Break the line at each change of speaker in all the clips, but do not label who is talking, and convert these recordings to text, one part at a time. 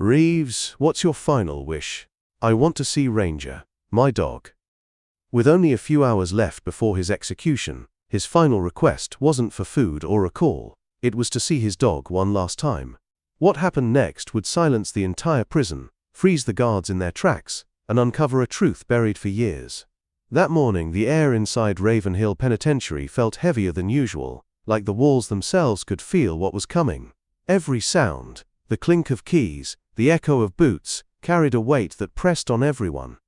Reeves, what's your final wish? I want to see Ranger, my dog. With only a few hours left before his execution, his final request wasn't for food or a call, it was to see his dog one last time. What happened next would silence the entire prison, freeze the guards in their tracks, and uncover a truth buried for years. That morning, the air inside Ravenhill Penitentiary felt heavier than usual, like the walls themselves could feel what was coming. Every sound, the clink of keys, the echo of boots, carried a weight that pressed on everyone.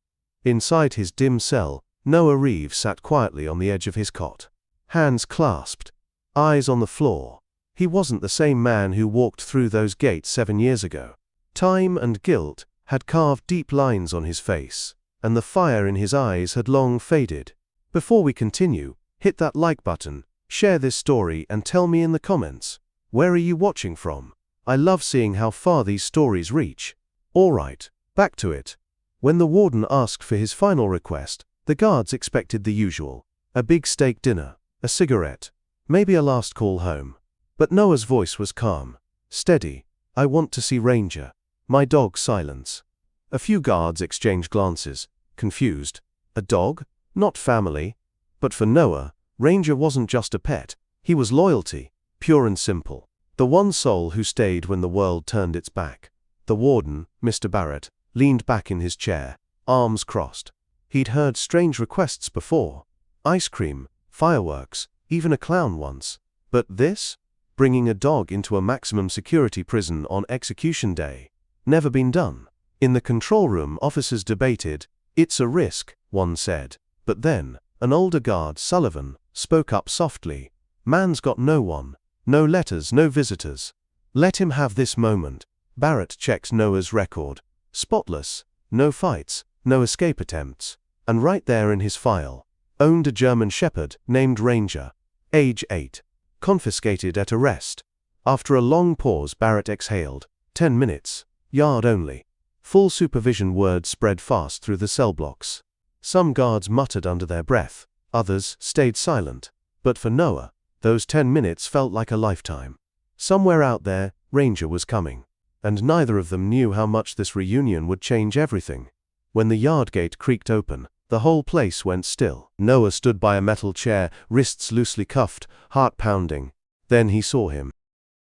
Inside his dim cell, Noah Reeves sat quietly on the edge of his cot. Hands clasped, eyes on the floor. He wasn't the same man who walked through those gates 7 years ago. Time and guilt had carved deep lines on his face, and the fire in his eyes had long faded. Before we continue, hit that like button, share this story, and tell me in the comments, where are you watching from? I love seeing how far these stories reach. Alright, back to it. When the warden asked for his final request, the guards expected the usual. A big steak dinner, a cigarette, maybe a last call home. But Noah's voice was calm, steady. I want to see Ranger. My dog. Silence. A few guards exchanged glances, confused. A dog? Not family. But for Noah, Ranger wasn't just a pet. He was loyalty, pure and simple. The one soul who stayed when the world turned its back. The warden, Mr. Barrett, leaned back in his chair, arms crossed. He'd heard strange requests before. Ice cream, fireworks, even a clown once. But this? Bringing a dog into a maximum security prison on execution day. Never been done. In the control room, officers debated. It's a risk, one said. But then, an older guard, Sullivan, spoke up softly. Man's got no one. No letters, no visitors. Let him have this moment. Barrett checked Noah's record. Spotless. No fights, no escape attempts. And right there in his file, owned a German Shepherd named Ranger. Age 8. Confiscated at arrest. After a long pause, Barrett exhaled. 10 minutes. Yard only. Full supervision. Words spread fast through the cell blocks. Some guards muttered under their breath. Others stayed silent. But for Noah, those 10 minutes felt like a lifetime. Somewhere out there, Ranger was coming. And neither of them knew how much this reunion would change everything. When the yard gate creaked open, the whole place went still. Noah stood by a metal chair, wrists loosely cuffed, heart pounding. Then he saw him.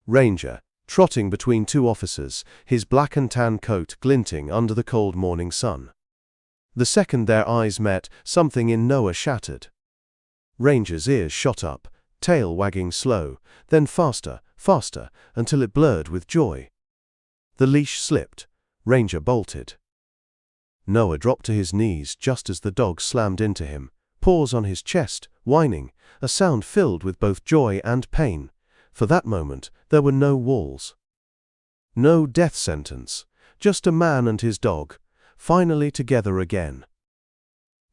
Ranger, trotting between two officers, his black and tan coat glinting under the cold morning sun. The second their eyes met, something in Noah shattered. Ranger's ears shot up, tail wagging slow, then faster, faster, until it blurred with joy. The leash slipped. Ranger bolted. Noah dropped to his knees just as the dog slammed into him, paws on his chest, whining, a sound filled with both joy and pain. For that moment, there were no walls. No death sentence, just a man and his dog, finally together again.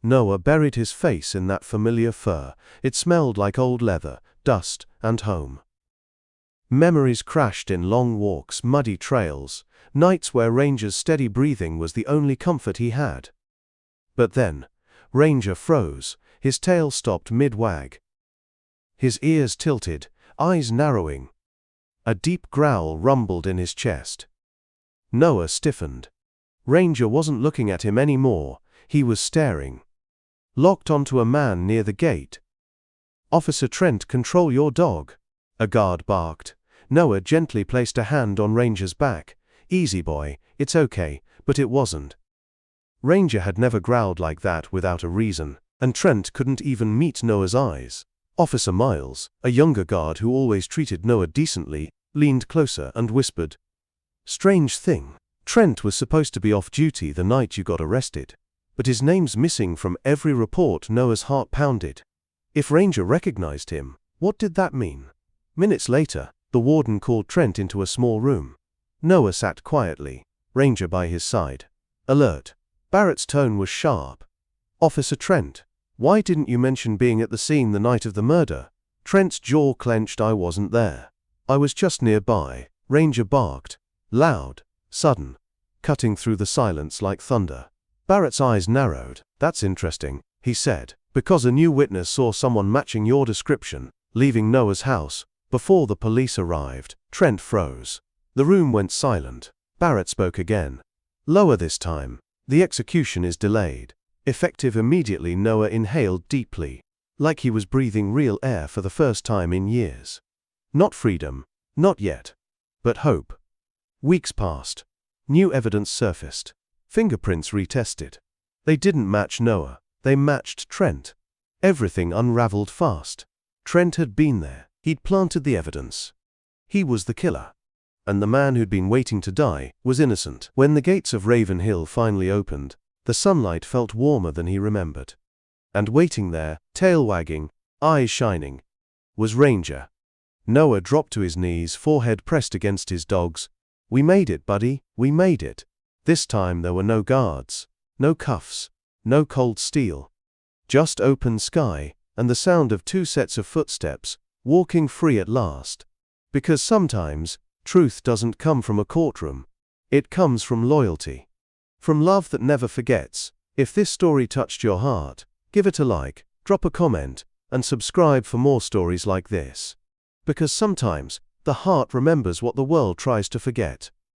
Noah buried his face in that familiar fur. It smelled like old leather, dust, and home. Memories crashed in long walks, muddy trails, nights where Ranger's steady breathing was the only comfort he had. But then, Ranger froze, his tail stopped mid-wag. His ears tilted, eyes narrowing. A deep growl rumbled in his chest. Noah stiffened. Ranger wasn't looking at him anymore, he was staring. Locked onto a man near the gate. "Officer Trent, control your dog," a guard barked. Noah gently placed a hand on Ranger's back. "Easy boy, it's okay," but it wasn't. Ranger had never growled like that without a reason, and Trent couldn't even meet Noah's eyes. Officer Miles, a younger guard who always treated Noah decently, leaned closer and whispered. "Strange thing. Trent was supposed to be off duty the night you got arrested. But his name's missing from every report." Noah's heart pounded. If Ranger recognized him, what did that mean? Minutes later, the warden called Trent into a small room. Noah sat quietly, Ranger by his side. Alert. Barrett's tone was sharp. "Officer Trent, why didn't you mention being at the scene the night of the murder?" Trent's jaw clenched. "I wasn't there. I was just nearby," Ranger barked. Loud, sudden, cutting through the silence like thunder. Barrett's eyes narrowed. "That's interesting," he said. "Because a new witness saw someone matching your description, leaving Noah's house, before the police arrived." Trent froze. The room went silent. Barrett spoke again. Lower this time. The execution is delayed. Effective immediately. Noah inhaled deeply, like he was breathing real air for the first time in years. Not freedom, not yet, but hope. Weeks passed. New evidence surfaced. Fingerprints retested. They didn't match Noah, they matched Trent. Everything unraveled fast. Trent had been there. He'd planted the evidence. He was the killer. And the man who'd been waiting to die was innocent. When the gates of Raven Hill finally opened, the sunlight felt warmer than he remembered. And waiting there, tail wagging, eyes shining, was Ranger. Noah dropped to his knees, forehead pressed against his dog's. "We made it, buddy, we made it." This time there were no guards, no cuffs, no cold steel. Just open sky, and the sound of 2 sets of footsteps, walking free at last. Because sometimes, truth doesn't come from a courtroom. It comes from loyalty. From love that never forgets. If this story touched your heart, give it a like, drop a comment, and subscribe for more stories like this. Because sometimes, the heart remembers what the world tries to forget.